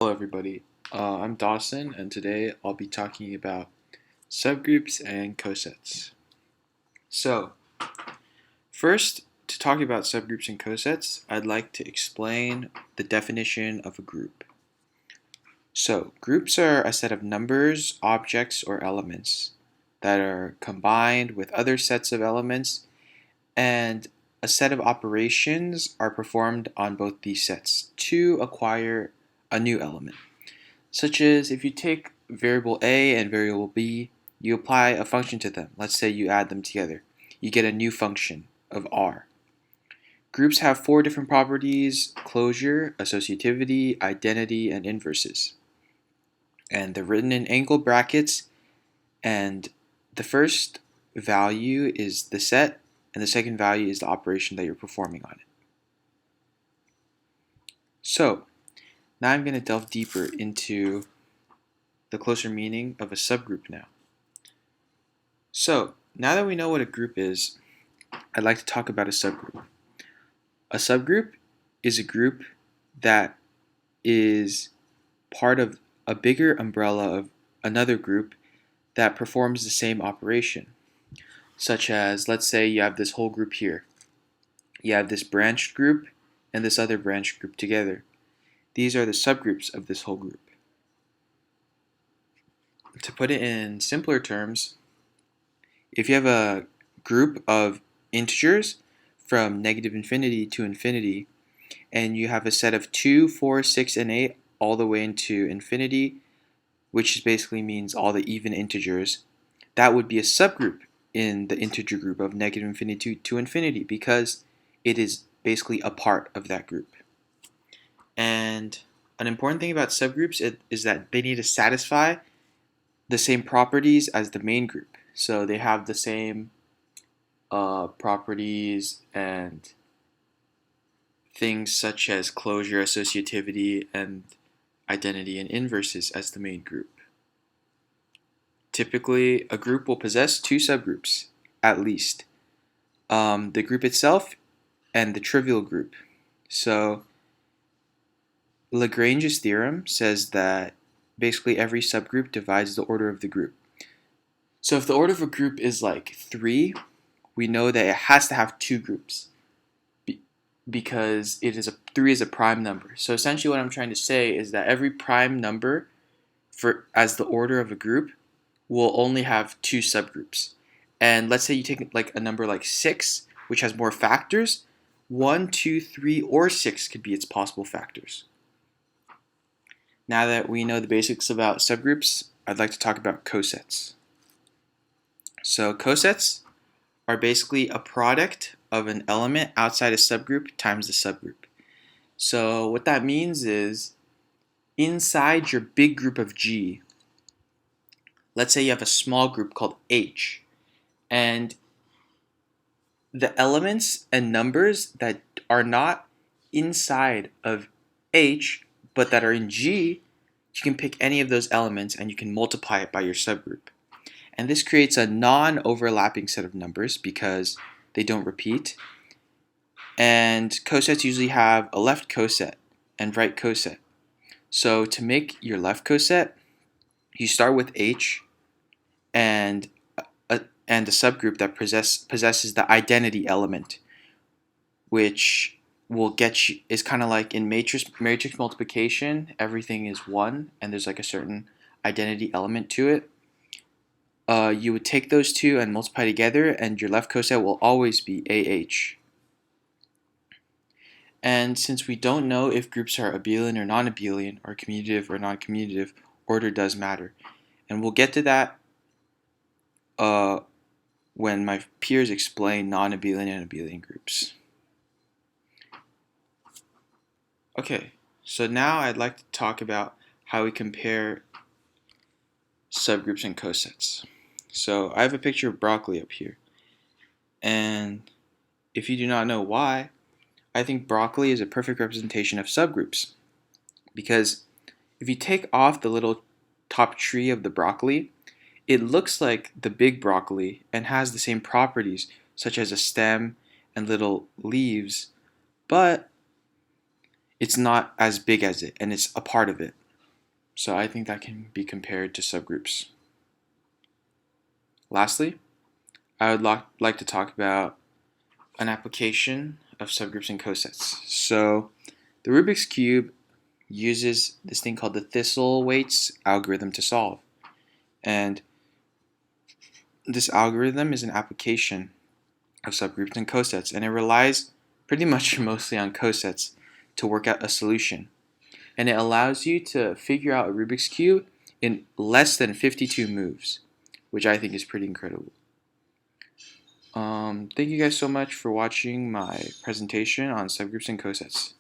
Hello everybody, I'm Dawson and today I'll be talking about subgroups and cosets. So, first, to talk about subgroups and cosets, I'd like to explain the definition of a group. So, groups are a set of numbers, objects, or elements that are combined with other sets of elements, and a set of operations are performed on both these sets to acquire a new element. Such as if you take variable a and variable b, you apply a function to them. Let's say you add them together. You get a new function of r. Groups have four different properties: closure, associativity, identity, and inverses. And they're written in angle brackets, and the first value is the set, and the second value is the operation that you're performing on it. So, now I'm going to delve deeper into the closer meaning of a subgroup now. So, now that we know what a group is, I'd like to talk about a subgroup. A subgroup is a group that is part of a bigger umbrella of another group that performs the same operation. Such as, let's say you have this whole group here. You have this branched group and this other branched group together. These are the subgroups of this whole group. To put it in simpler terms, if you have a group of integers from negative infinity to infinity, and you have a set of 2, 4, 6, and 8 all the way into infinity, which basically means all the even integers, that would be a subgroup in the integer group of negative infinity to infinity because it is basically a part of that group. And an important thing about subgroups is that they need to satisfy the same properties as the main group. So they have the same properties and things such as closure, associativity, and identity and inverses as the main group. Typically, a group will possess two subgroups, at least. The group itself and the trivial group. So Lagrange's theorem says that basically every subgroup divides the order of the group. So if the order of a group is like 3, we know that it has to have two groups because 3 is a prime number. So essentially what I'm trying to say is that every prime number as the order of a group will only have two subgroups. And let's say you take like a number like 6, which has more factors. 1, 2, 3, or 6 could be its possible factors. Now that we know the basics about subgroups, I'd like to talk about cosets. So cosets are basically a product of an element outside a subgroup times the subgroup. So what that means is inside your big group of G, let's say you have a small group called H, and the elements and numbers that are not inside of H but that are in G, you can pick any of those elements and you can multiply it by your subgroup. And this creates a non-overlapping set of numbers because they don't repeat. And cosets usually have a left coset and right coset. So to make your left coset, you start with H and a subgroup that possesses the identity element, which will get you, is kind of like in matrix multiplication, everything is 1 and there's like a certain identity element to it. You would take those two and multiply together, and your left coset will always be AH. And since we don't know if groups are abelian or non-abelian, or commutative or non-commutative, order does matter. And we'll get to that when my peers explain non-abelian and abelian groups. Okay, so now I'd like to talk about how we compare subgroups and cosets. So I have a picture of broccoli up here. And if you do not know why, I think broccoli is a perfect representation of subgroups. Because if you take off the little top tree of the broccoli, it looks like the big broccoli and has the same properties, such as a stem and little leaves, but it's not as big as it, and it's a part of it. So I think that can be compared to subgroups. Lastly, I would like to talk about an application of subgroups and cosets. So the Rubik's Cube uses this thing called the Thistle-Waits algorithm to solve. And this algorithm is an application of subgroups and cosets, and it relies pretty much mostly on cosets to work out a solution. And it allows you to figure out a Rubik's Cube in less than 52 moves, which I think is pretty incredible. Thank you guys so much for watching my presentation on subgroups and cosets.